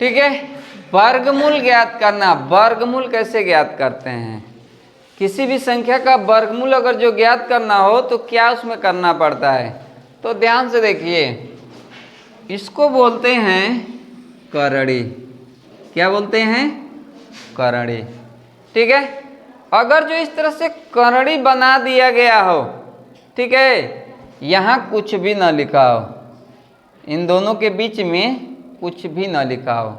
ठीक है। वर्गमूल ज्ञात करना, वर्गमूल कैसे ज्ञात करते हैं? किसी भी संख्या का वर्गमूल अगर जो ज्ञात करना हो तो क्या उसमें करना पड़ता है? तो ध्यान से देखिए, इसको बोलते हैं करड़ी। क्या बोलते हैं? करड़ी। ठीक है। अगर जो इस तरह से करड़ी बना दिया गया हो, ठीक है, यहाँ कुछ भी ना लिखा हो, इन दोनों के बीच में कुछ भी ना लिखा हो,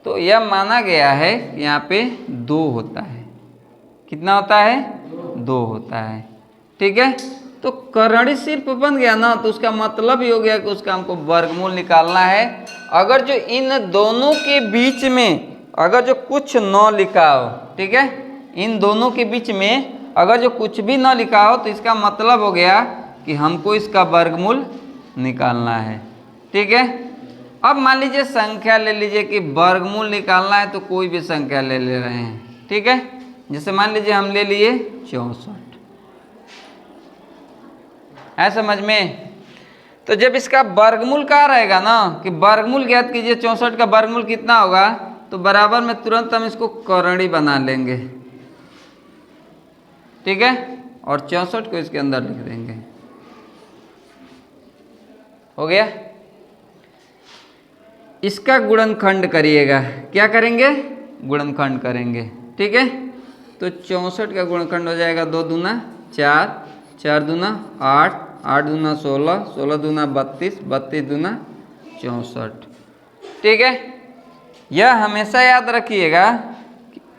तो यह माना गया है यहाँ पे 2 होता है। कितना होता है? 2 होता है। ठीक है। तो करड़ी सिर्फ बन गया ना, तो उसका मतलब ही हो गया कि उसका हमको वर्गमूल निकालना है। अगर जो इन दोनों के बीच में अगर जो कुछ न लिखा हो, ठीक है, इन दोनों के बीच में अगर जो कुछ भी न लिखा हो तो इसका मतलब हो गया कि हमको इसका वर्गमूल निकालना है। ठीक है। अब मान लीजिए संख्या ले लीजिए कि वर्गमूल निकालना है, तो कोई भी संख्या ले रहे हैं। ठीक है। जैसे मान लीजिए हम ले लिए 64 है, समझ में? तो जब इसका वर्गमूल कहाँ रहेगा ना, कि वर्गमूल ज्ञात कीजिए, 64 का वर्गमूल कितना होगा, तो बराबर में तुरंत हम इसको करड़ी बना लेंगे। ठीक है। और 64 को इसके अंदर लिख देंगे। हो गया। इसका गुणनखंड करिएगा। क्या करेंगे? गुणनखंड करेंगे। ठीक है। तो 64 का गुणनखंड हो जाएगा 2 दूना 4, 4 दूना 8, 8 दूना 16, 16 दूना 32, 32 दूना 64। ठीक है। यह हमेशा याद रखिएगा,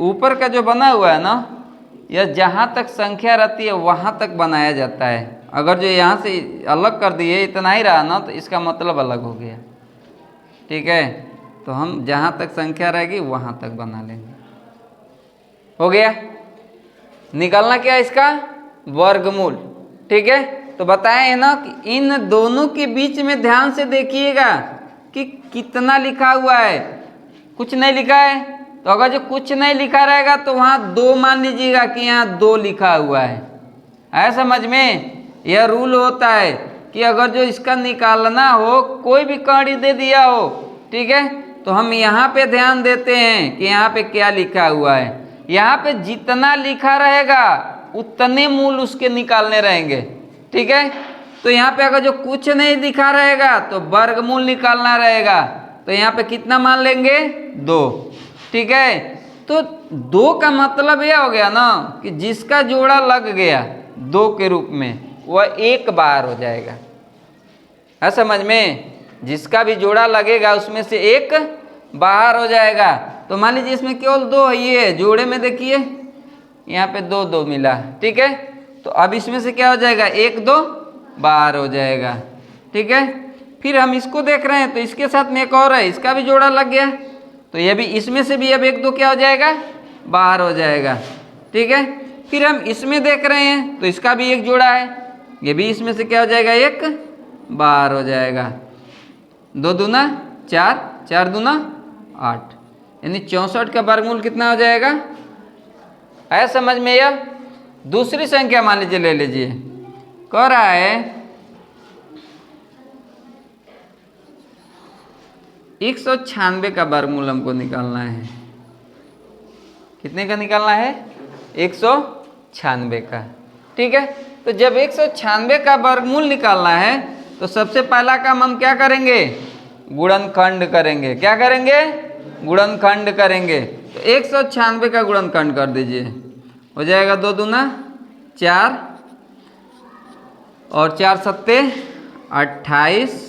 ऊपर का जो बना हुआ है ना, यह जहाँ तक संख्या रहती है वहाँ तक बनाया जाता है। अगर जो यहाँ से अलग कर दिए, इतना ही रहा ना, तो इसका मतलब अलग हो गया। ठीक है। तो हम जहाँ तक संख्या रहेगी वहाँ तक बना लेंगे। हो गया। निकालना क्या है इसका? वर्गमूल। ठीक है। तो बताएं ना कि इन दोनों के बीच में ध्यान से देखिएगा कि कितना लिखा हुआ है। कुछ नहीं लिखा है, तो अगर जो कुछ नहीं लिखा रहेगा तो वहाँ 2 मान लीजिएगा कि यहाँ 2 लिखा हुआ है समझ में? यह रूल होता है कि अगर जो इसका निकालना हो, कोई भी कड़ी दे दिया हो, ठीक है, तो हम यहाँ पे ध्यान देते हैं कि यहाँ पे क्या लिखा हुआ है। यहाँ पे जितना लिखा रहेगा उतने मूल उसके निकालने रहेंगे। ठीक है। तो यहाँ पे अगर जो कुछ नहीं लिखा रहेगा तो वर्गमूल निकालना रहेगा। तो यहाँ पे कितना मान लेंगे? 2। ठीक है। तो 2 का मतलब यह हो गया ना कि जिसका जोड़ा लग गया 2 के रूप में, वह 1 बार हो जाएगा। है समझ में? जिसका भी जोड़ा लगेगा उसमें से 1 बाहर हो जाएगा। तो मान लीजिए इसमें केवल 2 है, ये जोड़े में देखिए यहाँ पे 2 2 मिला। ठीक है। तो अब इसमें से क्या हो जाएगा? 1 2 बाहर हो जाएगा। ठीक है। फिर हम इसको देख रहे हैं तो इसके साथ में एक और है, इसका भी जोड़ा लग गया, तो ये भी इसमें से भी अब 1 2 क्या हो जाएगा? बाहर हो जाएगा। ठीक है। फिर हम इसमें देख रहे हैं तो इसका भी एक जोड़ा है, ये भी इसमें से क्या हो जाएगा? 1 बाहर हो जाएगा। 2 दूना 4, 4 दूना 8, यानी 64 का वर्गमूल कितना हो जाएगा? है समझ में? यह दूसरी संख्या मान लीजिए, ले लीजिए, कह रहा है 196 का वर्गमूल हमको निकालना है। कितने का निकालना है? 196 का। ठीक है। तो जब 196 का वर्गमूल निकालना है तो सबसे पहला काम हम क्या करेंगे? गुणनखंड करेंगे। क्या करेंगे? गुणनखंड करेंगे। तो 196 का गुणनखंड कर दीजिए, हो जाएगा 2 दूना 4 और 4 सत्ते 28,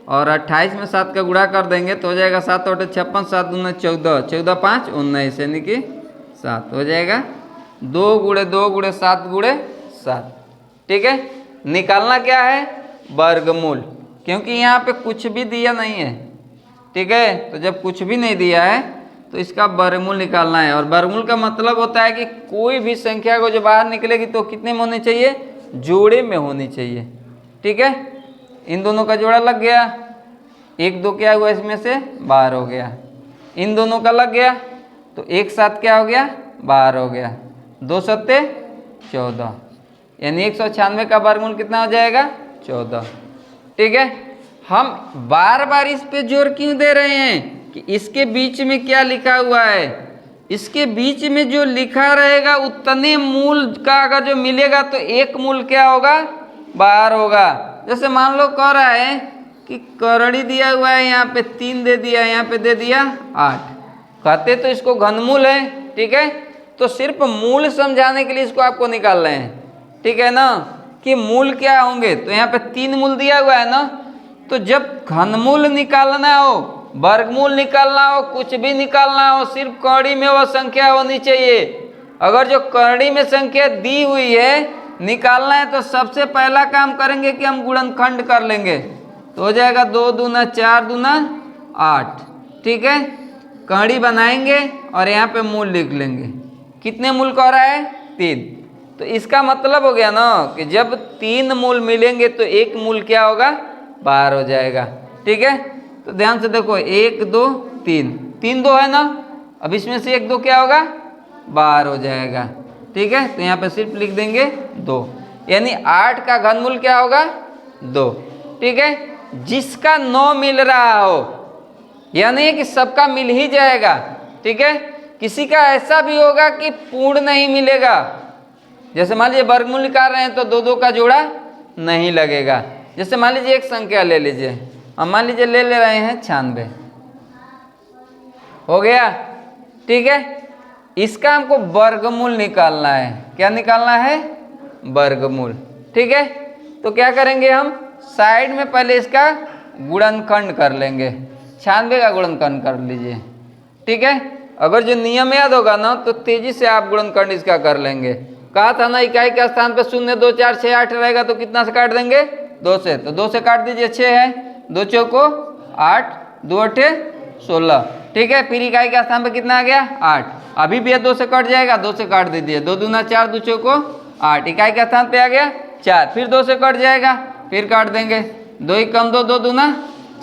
और 28 में 7 का गुणा कर देंगे तो हो जाएगा 7 8 56, 7 दूना 14, 14 5 19, यानी कि 7 हो जाएगा। 2 गुणे 2 गुणे 7 गुणे 7। ठीक है। निकालना क्या है? वर्गमूल, क्योंकि यहाँ पे कुछ भी दिया नहीं है। ठीक है। तो जब कुछ भी नहीं दिया है तो इसका वर्गमूल निकालना है। और वर्गमूल का मतलब होता है कि कोई भी संख्या को जो बाहर निकलेगी तो कितने में होनी चाहिए? जोड़े में होनी चाहिए। ठीक है। इन दोनों का जोड़ा लग गया, 1 2 क्या हुआ? इसमें से बाहर हो गया। इन दोनों का लग गया तो एक साथ क्या हो गया? बाहर हो गया। 2 सत्ते 14, यानी 196 का वर्गमूल कितना हो जाएगा? 14। ठीक है। हम बार बार इस पे जोर क्यों दे रहे हैं कि इसके बीच में क्या लिखा हुआ है, इसके बीच में जो लिखा रहेगा उतने मूल का अगर जो मिलेगा तो एक मूल क्या होगा, बाहर होगा। जैसे मान लो कह रहा है कि करड़ी दिया हुआ है, यहाँ पे 3 दे दिया, यहाँ पे दे दिया 8, कहते तो इसको घनमूल है, ठीक है। तो सिर्फ मूल समझाने के लिए इसको आपको निकाल रहे हैं, ठीक है ना, कि मूल क्या होंगे। तो यहाँ पे 3 मूल दिया हुआ है ना, तो जब घनमूल निकालना हो, वर्गमूल निकालना हो, कुछ भी निकालना हो, सिर्फ कड़ी में वो संख्या होनी चाहिए। अगर जो कड़ी में संख्या दी हुई है निकालना है तो सबसे पहला काम करेंगे कि हम गुणनखंड कर लेंगे, तो हो जाएगा 2 दूना 4 दूना 8, ठीक है। कड़ी बनाएंगे और यहाँ पे मूल लिख लेंगे। कितने मूल कह रहा है, 3। तो इसका मतलब हो गया ना कि जब 3 मूल मिलेंगे तो एक मूल क्या होगा, बाहर हो जाएगा, ठीक है। तो ध्यान से देखो 1 2 3, 3 2 है ना, अब इसमें से 1 2 क्या होगा, बाहर हो जाएगा, ठीक है। तो यहाँ पे सिर्फ लिख देंगे 2, यानी 8 का घनमूल क्या होगा, 2, ठीक है। जिसका 9 मिल रहा हो, यानी कि सबका मिल ही जाएगा, ठीक है। किसी का ऐसा भी होगा कि पूर्ण नहीं मिलेगा, जैसे मान लीजिए वर्गमूल निकाल रहे हैं तो 2 2 का जोड़ा नहीं लगेगा। जैसे मान लीजिए एक संख्या ले लीजिए, हम मान लीजिए ले रहे हैं 96, हो गया, ठीक है। इसका हमको वर्गमूल निकालना है, क्या निकालना है, वर्गमूल, ठीक है। तो क्या करेंगे हम, साइड में पहले इसका गुणनखंड कर लेंगे, 96 का गुणनखंड कर लीजिए, ठीक है। अगर जो नियम याद होगा ना तो तेजी से आप गुणनखंड इसका कर लेंगे। कहा था ना इकाई के स्थान पे 0 2 4 6 8 रहेगा तो कितना से काट देंगे, 2 से, तो 2 से काट दीजिए, 6 है, 2 चौको 8, 2 8 16, ठीक है। फिर इकाई के स्थान पे कितना आ गया, 8, अभी भी 2 से कट जाएगा, 2 से काट दीजिए, 2 दूना 4, 2 चौको 8, इकाई के स्थान पे आ गया 4, फिर 2 से कट जाएगा, फिर काट देंगे, 2 ही कम 2, 2 दूना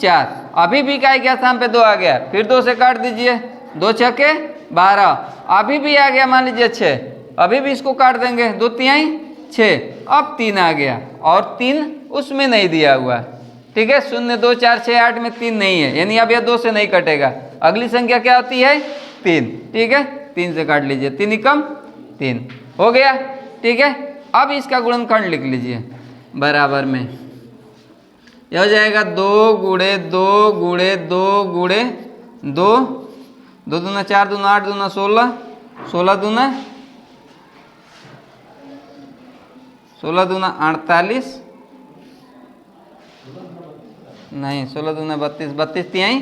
4, अभी भी इकाई के स्थान पे 2 आ गया, फिर 2 से काट दीजिए, 2 छक्के 12, अभी भी आ गया मान लीजिए 6, अभी भी इसको काट देंगे, 2 तिहाई 6, अब 3 आ गया और 3 उसमें नहीं दिया हुआ, ठीक है। 0 2 4 6 8 में 3 नहीं है, यानी अब यह 2 से नहीं कटेगा, अगली संख्या क्या होती है, 3, ठीक है। 3 से काट लीजिए, 3 एकम 3, हो गया, ठीक है। अब इसका गुणनखंड लिख लीजिए, बराबर में यह हो जाएगा 2 गुणे 2 गुणे 2 गुणे 2, 2 दूना 4 दूना 8 दूना 16, 16 दूना 48, नहीं 16 दूना 32, 32 तिहाई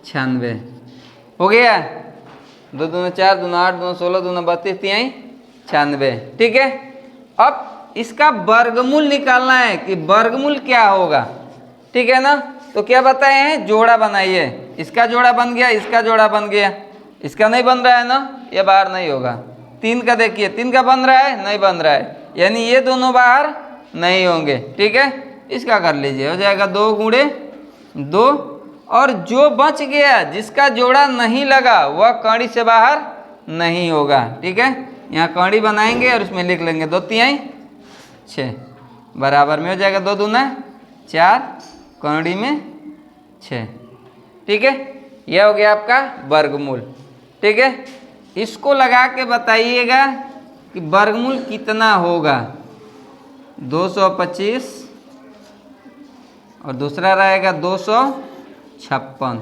96, हो गया। 2 दूना 4 दूना 8 दूना 16 दूना 32 तिहाई 96, ठीक है। अब इसका वर्गमूल निकालना है कि वर्गमूल क्या होगा, ठीक है ना। तो क्या बताए हैं, जोड़ा बनाइए, इसका जोड़ा बन गया, इसका जोड़ा बन गया, इसका नहीं बन रहा है ना, ये बाहर नहीं होगा। 3 का देखिए, 3 का बन रहा है, नहीं बन रहा है, यानी ये दोनों बाहर नहीं होंगे, ठीक है। इसका कर लीजिए, हो जाएगा 2 गुणे 2, और जो बच गया जिसका जोड़ा नहीं लगा वह कड़ी से बाहर नहीं होगा, ठीक है। यहाँ कड़ी बनाएंगे और उसमें लिख लेंगे 2 तिहाई 6, बराबर में हो जाएगा 2 दूना 4, कड़ी में 6, ठीक है। यह हो गया आपका वर्गमूल, ठीक है। इसको लगा के बताइएगा कि वर्गमूल कितना होगा, 225 और दूसरा रहेगा 256,